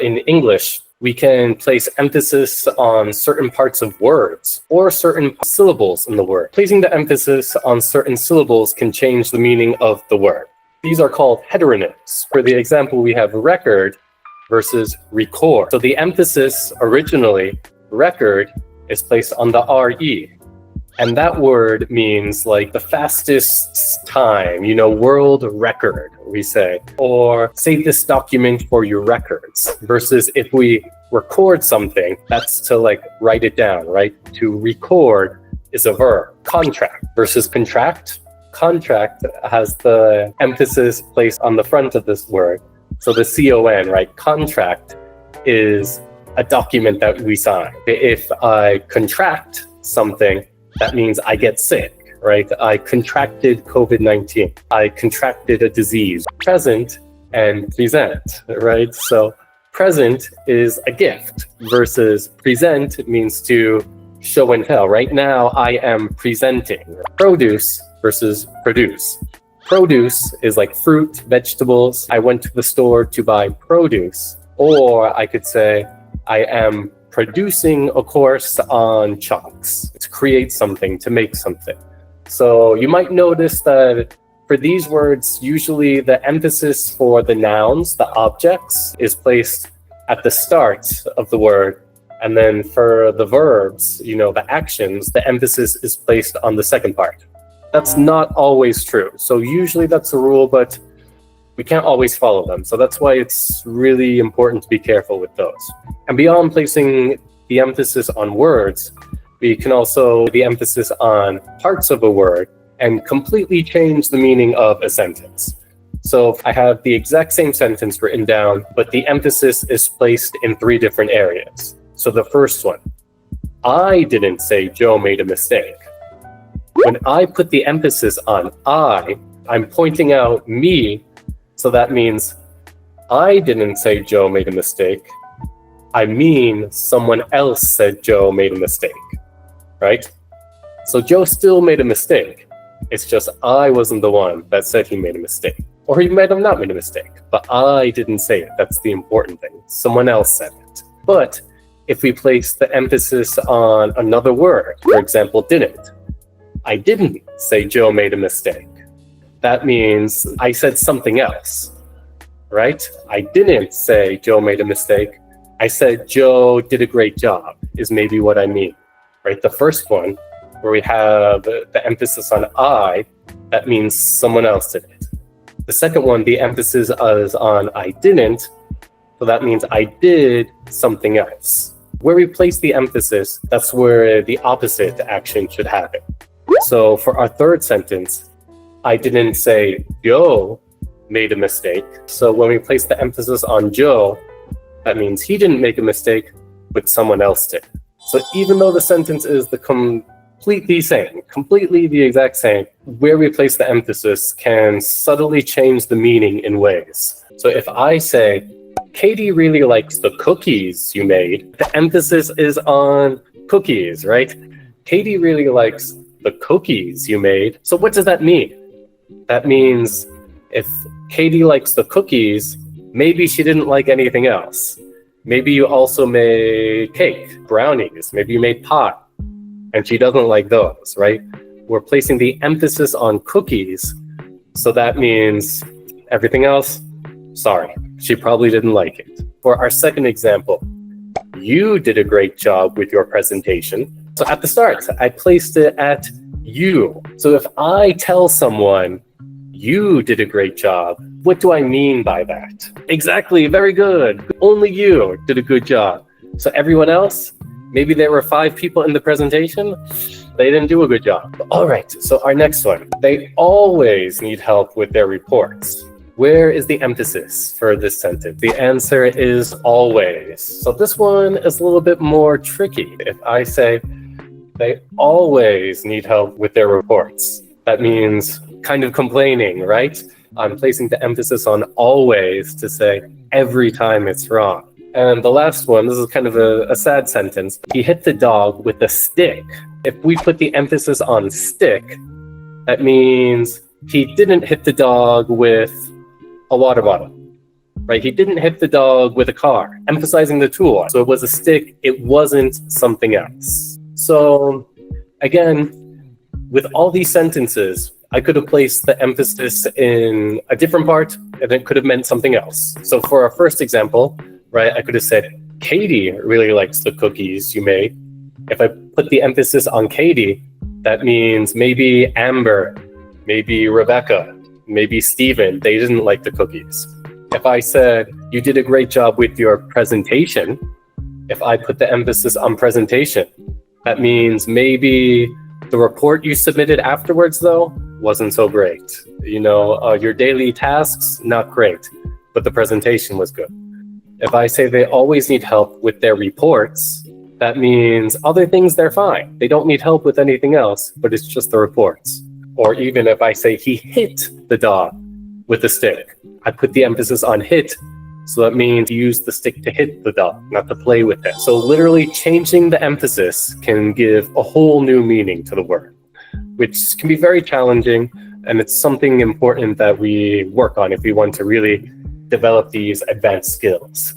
In English, we can place emphasis on certain parts of words or certain syllables in the word. Placing the emphasis on certain syllables can change the meaning of the word. These are called heteronyms. For the example, we have record versus record. So the emphasis originally, record, is placed on the RE. And that word means like the fastest time, world record, we say, or save this document for your records. Versus if we record something, that's to like write it down, right? To record is a verb. Contract versus contract. Contract has the emphasis placed on the front of this word. So the CON, right? Contract is a document that we sign. If I contract something, that means I get sick, right? I contracted COVID-19. I contracted a disease. Present and present, right? So present is a gift versus present means to show and tell. Right now, I am presenting. Produce versus produce. Produce is like fruit, vegetables. I went to the store to buy produce. Or I could say, I am producing a course on chalks to create something, to make something. So you might notice that for these words, usually the emphasis for the nouns, the objects, is placed at the start of the word. And then for the verbs, the actions, the emphasis is placed on the second part. That's not always true. So usually that's a rule, but we can't always follow them. So that's why it's really important to be careful with those. And beyond placing the emphasis on words, we can also the emphasis on parts of a word and completely change the meaning of a sentence. So if I have the exact same sentence written down, but the emphasis is placed in 3 different areas. So the first one, I didn't say Joe made a mistake. When I put the emphasis on I'm pointing out me. So that means I didn't say Joe made a mistake. I mean someone else said Joe made a mistake, right? So Joe still made a mistake. It's just I wasn't the one that said he made a mistake. Or he might have not made a mistake, but I didn't say it. That's the important thing. Someone else said it. But if we place the emphasis on another word, for example, didn't. I didn't say Joe made a mistake. That means I said something else, right? I didn't say Joe made a mistake. I said Joe did a great job is maybe what I mean, right? The first one, where we have the emphasis on I, that means someone else did it. The second one, the emphasis is on I didn't, so that means I did something else. Where we place the emphasis, that's where the opposite action should happen. So for our third sentence, I didn't say Joe made a mistake. So when we place the emphasis on Joe, that means he didn't make a mistake, but someone else did. So even though the sentence is completely the exact same, where we place the emphasis can subtly change the meaning in ways. So if I say, Katie really likes the cookies you made, the emphasis is on cookies, right? Katie really likes the cookies you made. So what does that mean? That means if Katie likes the cookies, maybe she didn't like anything else. Maybe you also made cake, brownies, maybe you made pie, and she doesn't like those, right? We're placing the emphasis on cookies, so that means everything else, sorry, she probably didn't like it. For our second example, you did a great job with your presentation. So at the start, I placed it at you. So if I tell someone, you did a great job, what do I mean by that? Exactly, very good. Only you did a good job. So everyone else, maybe there were 5 people in the presentation, they didn't do a good job. All right, so our next one. They always need help with their reports. Where is the emphasis for this sentence? The answer is always. So this one is a little bit more tricky. If I say, they always need help with their reports, that means kind of complaining, right? I'm placing the emphasis on always to say every time it's wrong. And the last one, this is kind of a sad sentence. He hit the dog with a stick. If we put the emphasis on stick, that means he didn't hit the dog with a water bottle. right? He didn't hit the dog with a car, emphasizing the tool. So it was a stick, it wasn't something else. So again, with all these sentences, I could have placed the emphasis in a different part and it could have meant something else. So for our first example, right, I could have said, Katie really likes the cookies you made. If I put the emphasis on Katie, that means maybe Amber, maybe Rebecca, maybe Steven, they didn't like the cookies. If I said, you did a great job with your presentation, if I put the emphasis on presentation, that means maybe the report you submitted afterwards, though, wasn't so great. You know, your daily tasks, not great, but the presentation was good. If I say they always need help with their reports, that means other things, they're fine. They don't need help with anything else, but it's just the reports. Or even if I say he hit the dog with a stick, I put the emphasis on hit. So that means you use the stick to hit the dog, not to play with it. So literally changing the emphasis can give a whole new meaning to the word, which can be very challenging. And it's something important that we work on if we want to really develop these advanced skills.